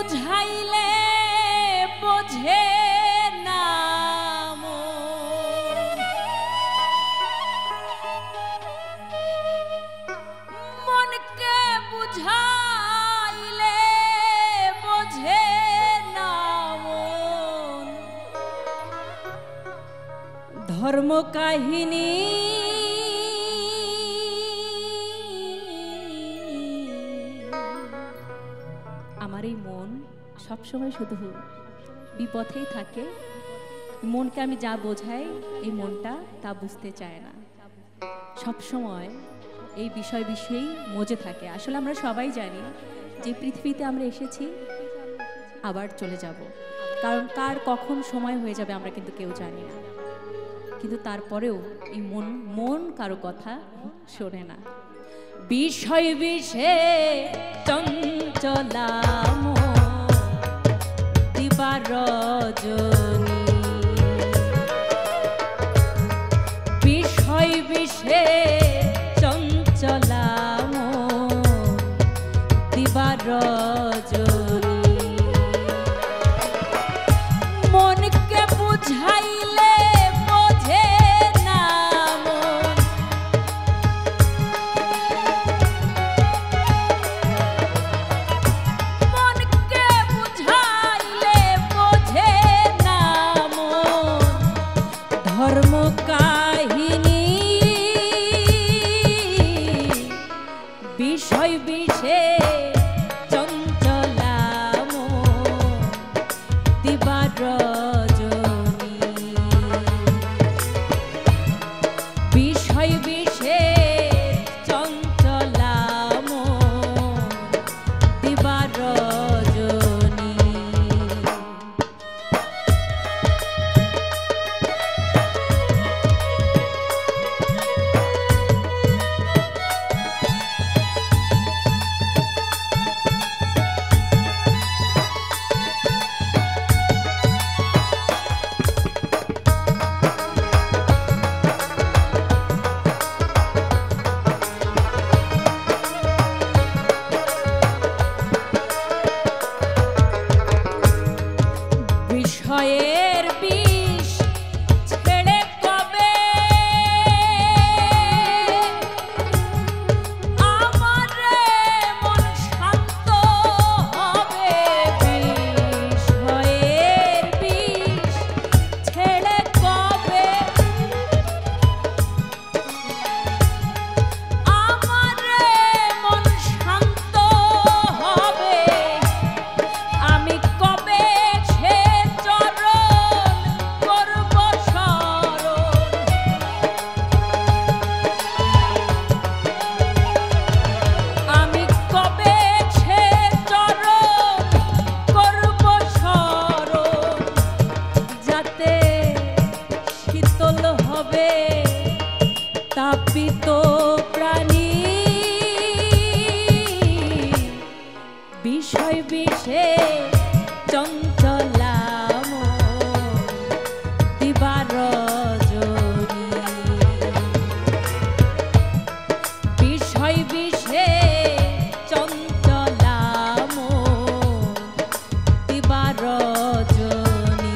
বুঝাইলে বোঝে না মনকে বুঝাইলে বোঝে না ধর্ম কাহিনী আমার এই মন সবসময় শুধু বিপথেই থাকে। মনকে আমি যা বোঝাই এই মনটা তা বুঝতে চায় না, সবসময় এই বিষয়েই মজে থাকে। আসলে আমরা সবাই জানি যে পৃথিবীতে আমরা এসেছি আবার চলে যাব, কারণ কার কখন সময় হয়ে যাবে আমরা কিন্তু কেউ জানি না। কিন্তু তারপরেও এই মন কারো কথা শোনে না। বিষয় বিষে চঞ্চলা দিবার রজনী, বিষয় বিষে চঞ্চলা দিবার রজনী মনকে বুঝাইলে বোঝে না মনকে বুঝাইলে বোঝে না ধর্ম কাহিনী বিষয় বিষে চঞ্চলা দিবার রজনী বিষয় বিষে চঞ্চলা দিবার রজনী বিষয়ের বিষ ছেড়ে কবে আমার মন শান্ত হবে বিষয়ের বিষ ছেড়ে কবে আমার মন শান্ত হবে আমি কবে তাপিত প্রাণী বিষয় বিষে চঞ্চলা দিবার রজনী বিষয় বিষে চঞ্চলা দিবার রজনী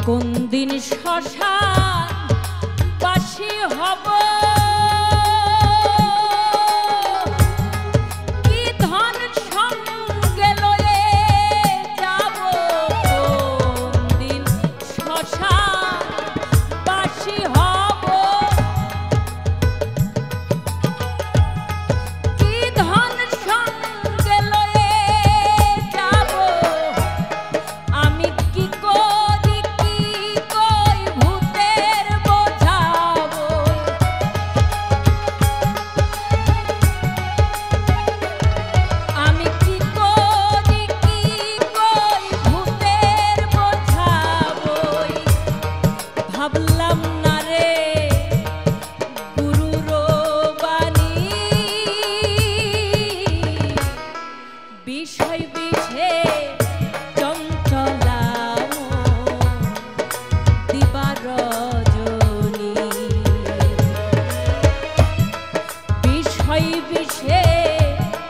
কোন দিন শ্মশান বাসী হব কি ধন সঙ্গে লয়ে যাব কোন দিন শ্মশান বাসী হব কি ধন সঙ্গে লয়ে যাব আমি কি করি কি কই ভূতের বোঝাবো বিষয় বিষে চঞ্চলা দিবা রজনী বিষয় বিষে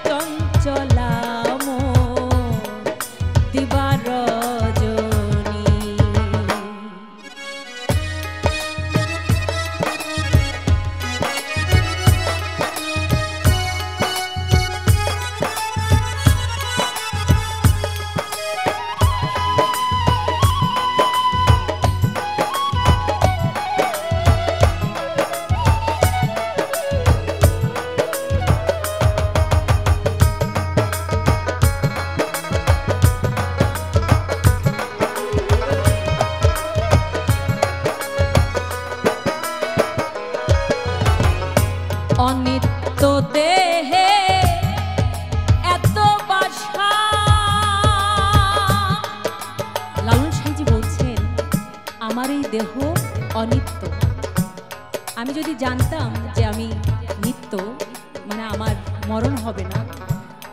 চঞ্চলা দিবা রজনী অনিত্য দেহে এত বাসা। লালন সাঁইজি বলছেন আমার এই দেহ অনিত্য। আমি যদি জানতাম যে আমি নিত্য, মানে আমার মরণ হবে না,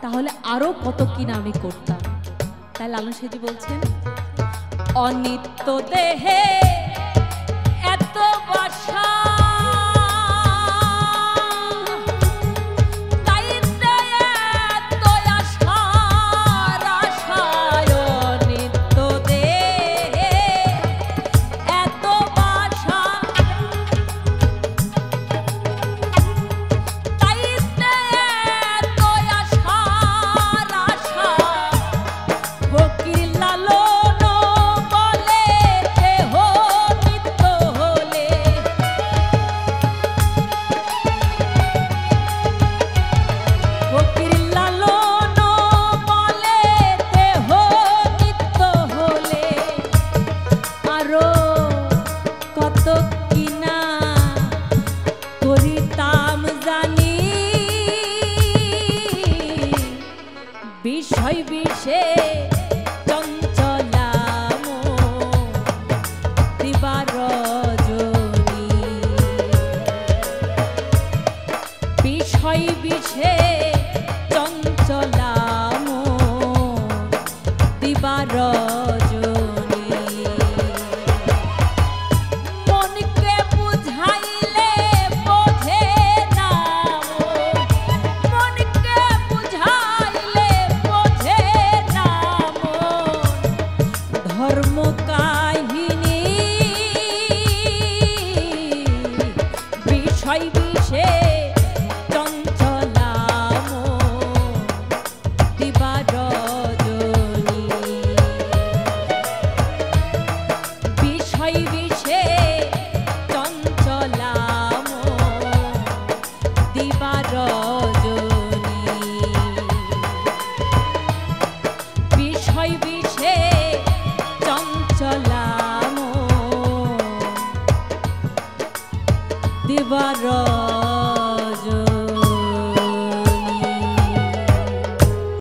তাহলে আরো কত কিনা আমি করতাম। তাই লালন সাঁইজি বলছেন অনিত্য দেহে এত বাসা। বিষয় বিষে চঞ্চলা দিবা রজনী বিষয় বিষে চঞ্চলা দিবা রজনী মনকে বুঝাইলে বোঝে না, মনকে বুঝাইলে বোঝে না ধর্ম কাহিনী বিষয় বিষে চঞ্চলা দিবা রজনী বিষয় বিষে চঞ্চলা দিবা রজনী বিষয় বিষে চঞ্চলা দিবা রজনী।